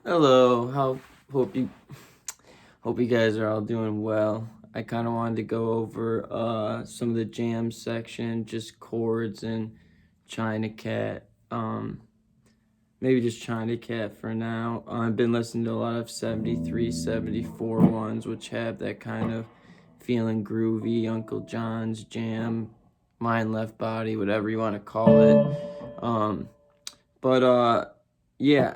Hello, hope you guys are all doing well. I kind of wanted to go over some of the jam section, just chords and China Cat. Maybe just China Cat for now. I've been listening to a lot of 73, 74 ones, which have that kind of feeling groovy, Uncle John's jam, Mind Left Body, whatever you want to call it. Yeah.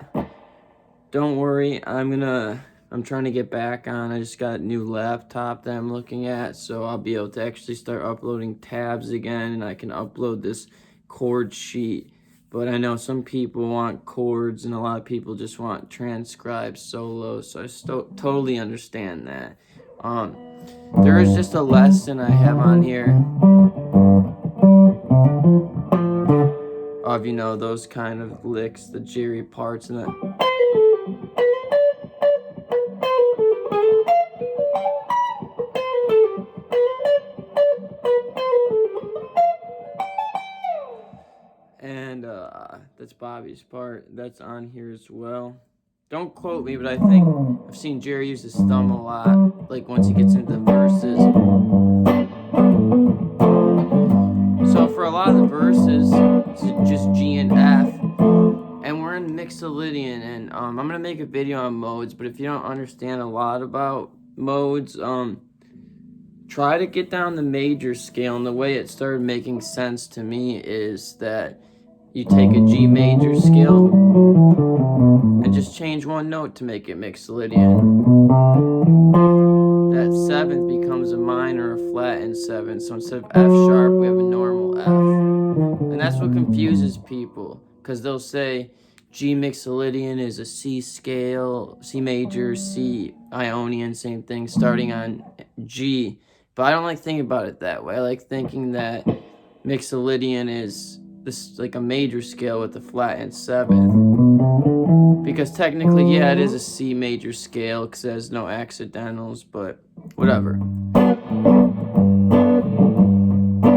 Don't worry, I'm trying to get back on. I just got a new laptop that I'm looking at, so I'll be able to actually start uploading tabs again, and I can upload this chord sheet. But I know some people want chords, and a lot of people just want transcribed solos, so I totally understand that. There is just a lesson I have on here of, those kind of licks, the Jerry parts, and the... And that's Bobby's part. That's on here as well. Don't quote me, but I think I've seen Jerry use his thumb a lot, like once he gets into the verses. So for a lot of the verses, it's just G and F. And we're in Mixolydian, and I'm going to make a video on modes, but if you don't understand a lot about modes, try to get down the major scale. And the way it started making sense to me is that you take a G major scale and just change one note to make it Mixolydian. That seventh becomes a minor or flat in seventh. So instead of F sharp, we have a normal F. And that's what confuses people, because they'll say G Mixolydian is a C scale, C major, C Ionian, same thing, starting on G. But I don't like thinking about it that way. I like thinking that Mixolydian is this like a major scale with a flat in seventh, because technically, yeah, it is a C major scale because it has no accidentals, but whatever.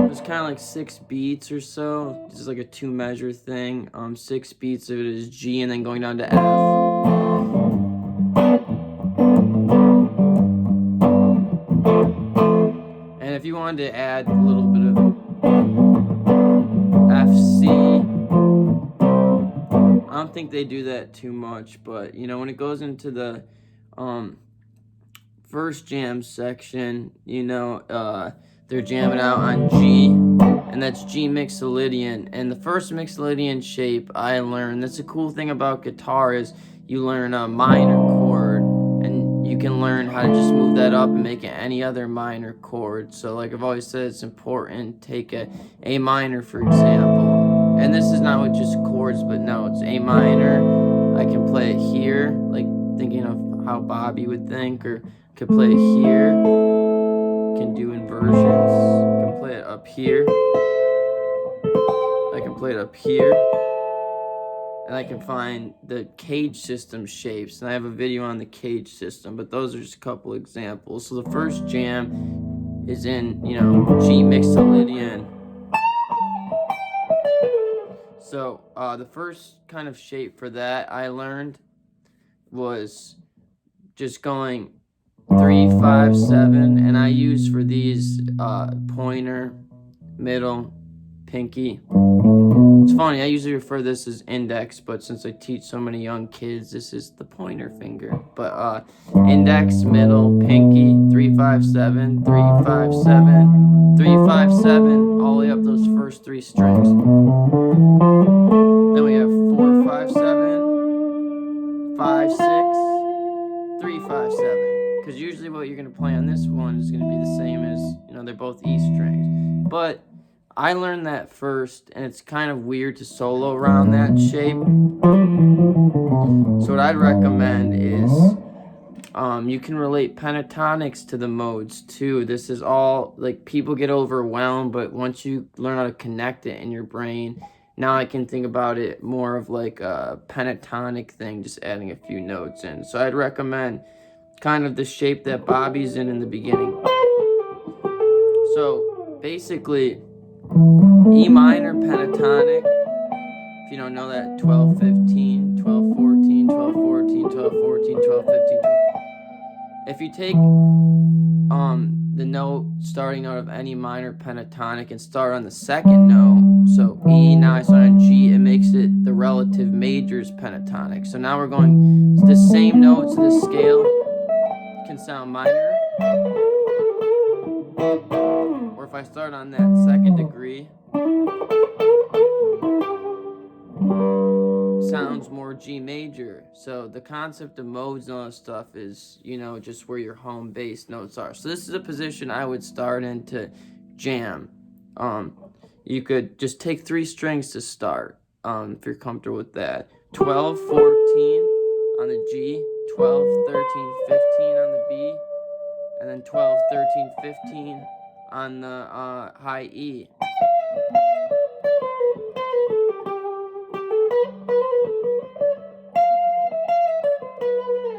It's kind of like 6 beats or so. It's like a 2-measure thing. 6 beats of it is G, and then going down to F. And if you wanted to add a little bit of FC, I don't think they do that too much, but when it goes into the first jam section, they're jamming out on G, and that's G Mixolydian. And the first Mixolydian shape I learned, that's the cool thing about guitar, is you learn a minor chord, and you can learn how to just move that up and make it any other minor chord. So like I've always said, it's important, take A minor, for example. And this is not with just chords, but no, it's A minor. I can play it here, like thinking of how Bobby would think, or could play it here. Can do inversions. I can play it up here. I can play it up here. And I can find the cage system shapes, and I have a video on the cage system, but those are just a couple examples. So the first jam is in, G Mixolydian. So the first kind of shape for that I learned was just going 3, 5, 7, and I use for these pointer, middle, pinky. It's funny, I usually refer to this as index, but since I teach so many young kids, this is the pointer finger. But index, middle, pinky, 3, 5, 7, 3, 5, 7, 3, 5, 7, all the way up those first 3 strings. Then we have 4, 5, 7, 5, 6, 3, 5, 7. Because usually what you're going to play on this one is going to be the same as, they're both E strings. But I learned that first, and it's kind of weird to solo around that shape. So what I'd recommend is you can relate pentatonics to the modes too. This is all, like, people get overwhelmed, but once you learn how to connect it in your brain, now I can think about it more of like a pentatonic thing, just adding a few notes in. So I'd recommend kind of the shape that Bobby's in the beginning. So basically, E minor pentatonic, if you don't know that, 12, 15, 12, 14, 12, 14. 14, 12, 14, 12, 15, 12. If you take the note starting out of any minor pentatonic and start on the second note, so E, now I start on G, it makes it the relative majors pentatonic. So now we're going the same notes of the scale can sound minor, or if I start on that second degree, sounds more G major. So the concept of modes and all that stuff is, just where your home base notes are. So this is a position I would start in to jam. You could just take 3 strings to start, if you're comfortable with that. 12, 14 on the G, 12, 13, 15 on the B, and then 12, 13, 15 on the high E.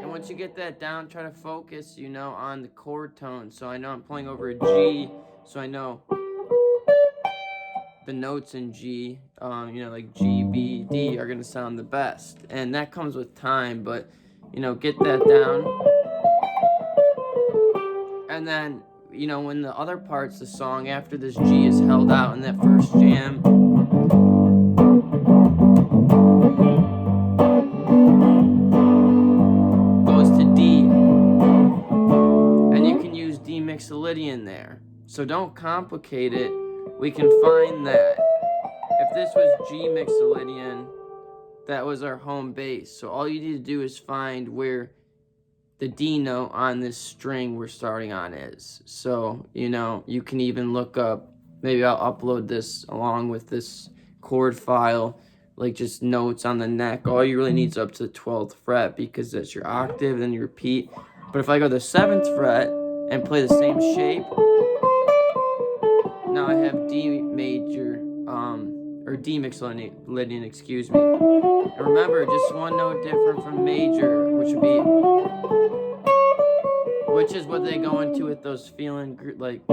And once you get that down, try to focus, on the chord tone. So I know I'm playing over a G, so I know the notes in G, like G, B, D are going to sound the best. And that comes with time, but, get that down. And then, when the other parts of the song, after this G is held out in that first jam, goes to D. And you can use D mixolydian there. So don't complicate it. We can find that. If this was G mixolydian, that was our home base. So all you need to do is find where the D note on this string we're starting on is. So, you can even look up, maybe I'll upload this along with this chord file, like just notes on the neck. All you really need is up to the 12th fret because that's your octave, then you repeat. But if I go to the 7th fret and play the same shape, now I have D major, or D mixolydian, excuse me. And remember, just one note different from major, which is what they go into with those feeling, like,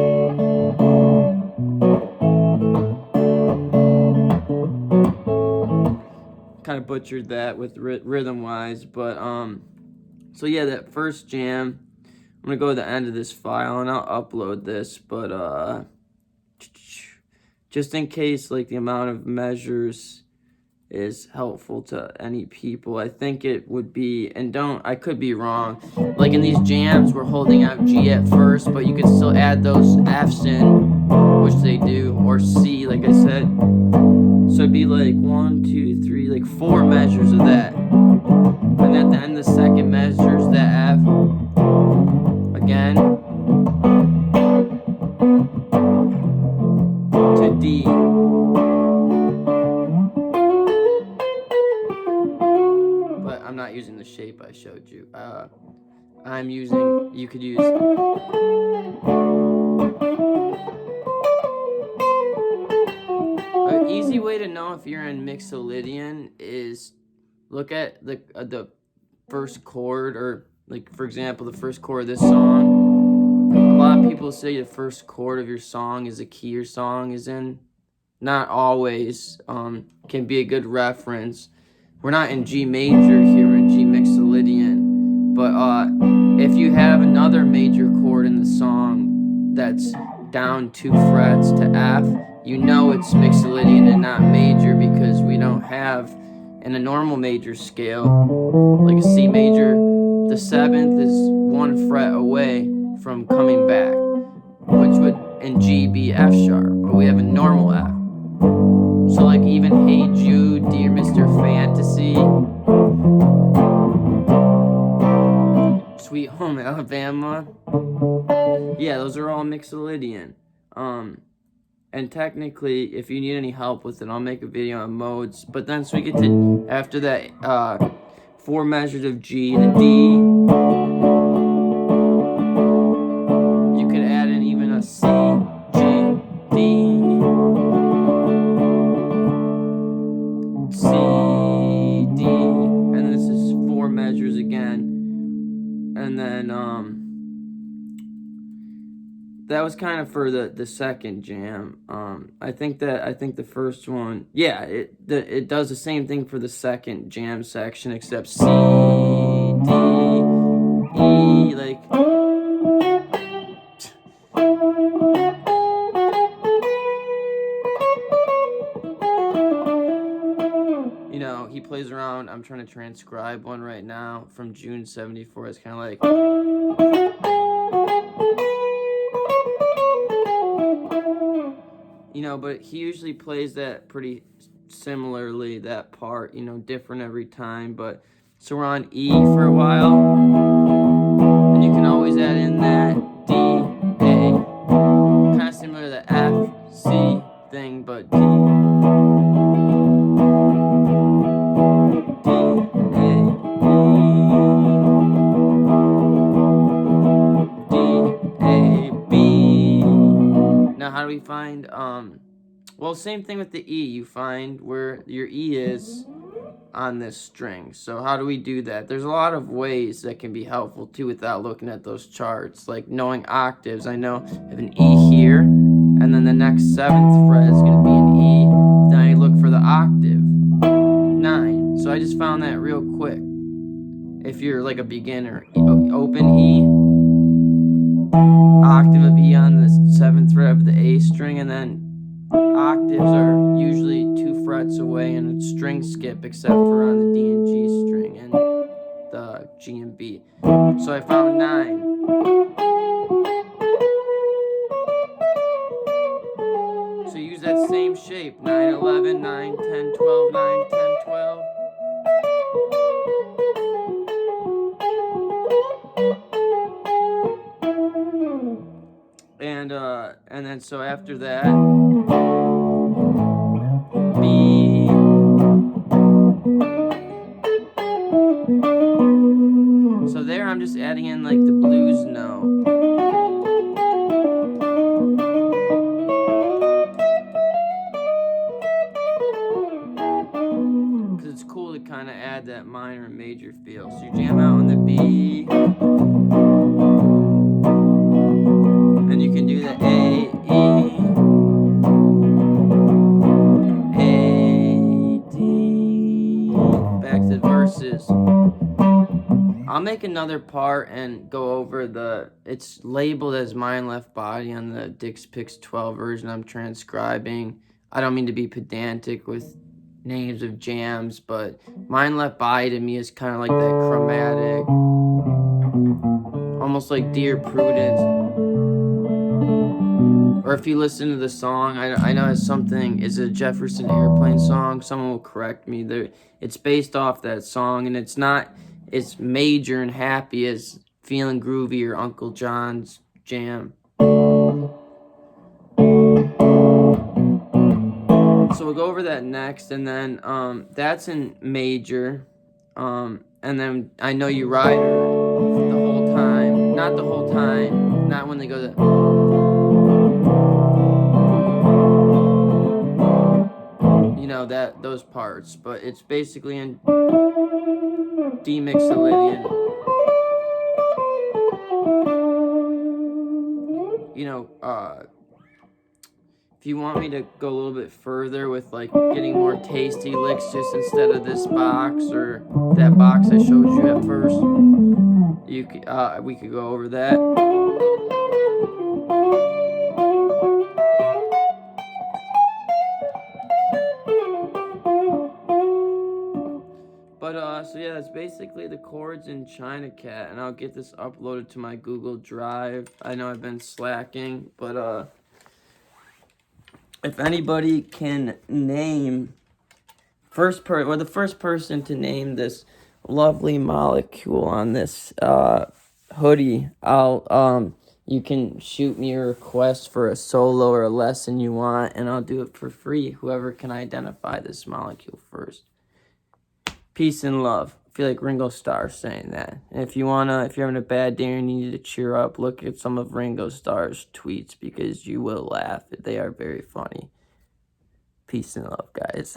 kind of butchered that with rhythm-wise, but, so yeah, that first jam, I'm gonna go to the end of this file, and I'll upload this, but, just in case, like, the amount of measures is helpful to any people, I think it would be, and I could be wrong, like in these jams, we're holding out G at first, but you can still add those Fs in, which they do, or C, like I said. So it'd be like 1, 2, 3, like 4 measures of that. And at the end of the second measures that F again to D. But I'm not using the shape I showed you. I'm using, you could use an easy way to know if you're in mixolydian is look at the first chord, or like, for example, the first chord of this song. A lot of people say the first chord of your song is the key your song is in. Not always. Can be a good reference. We're not in G major here, we're in G mixolydian. But if you have another major chord in the song that's down 2 frets to F, you know it's mixolydian and not major, because we don't have, in a normal major scale, like a C major, the 7th is 1 fret away from coming back, which would in G be F sharp, but we have a normal F. So like even Hey Jude, Dear Mr. Fantasy, Sweet Home Alabama, yeah, those are all mixolydian. And technically, if you need any help with it, I'll make a video on modes. But then, so we get to, after that, 4 measures of G to D, you could add in even a C, G, D, C, D, and this is 4 measures again. And then, that was kind of for the second jam. I think the first one, yeah, it does the same thing for the second jam section, except C, D, E, like. You know, he plays around. I'm trying to transcribe one right now from June 74. It's kind of like. You know, but he usually plays that pretty similarly, that part, you know, different every time. But so we're on E for a while. And you can always add in that D, A. Kind of similar to the F, C thing, but D. Now, how do we find, well, same thing with the E. You find where your E is on this string. So how do we do that? There's a lot of ways that can be helpful, too, without looking at those charts. Like knowing octaves. I know I have an E here, and then the next 7th fret is going to be an E. Then I look for the octave, 9. So I just found that real quick. If you're like a beginner, open E, octave of E on the 7th fret of the A string, and then octaves are usually 2 frets away and it's string skip except for on the D and G string and the G and B. So I found 9. So use that same shape, 9, 11, 9, 10, 12, 9, 10, 12. And then so after that, B, so there I'm just adding in like the blues note. Because it's cool to kind of add that minor and major feel. So you jam out on the B. And you can do the A, E, A, D. Back to the verses. I'll make another part and go over it's labeled as Mind Left Body on the Dix Pix 12 version I'm transcribing. I don't mean to be pedantic with names of jams, but Mind Left Body to me is kind of like that chromatic, almost like Dear Prudence. Or if you listen to the song, I know it's something, is a Jefferson Airplane song. Someone will correct me. It's based off that song, and it's not as major and happy as Feeling Groovy or Uncle John's Jam. So we'll go over that next, and then that's in major. And then I Know You Ride Her the whole time. Not the whole time. Not when they go to... You know, those parts, but it's basically in D Mixolydian. You know, if you want me to go a little bit further with like getting more tasty licks just instead of this box or that box I showed you at first, you could, we could go over that. But, so yeah, that's basically the chords in China Cat, and I'll get this uploaded to my Google Drive. I know I've been slacking, but, if anybody can name, the first person to name this lovely molecule on this, hoodie, you can shoot me a request for a solo or a lesson you want, and I'll do it for free, whoever can identify this molecule first. Peace and love. I feel like Ringo Starr's saying that. And if you're having a bad day and you need to cheer up, look at some of Ringo Starr's tweets because you will laugh. They are very funny. Peace and love, guys.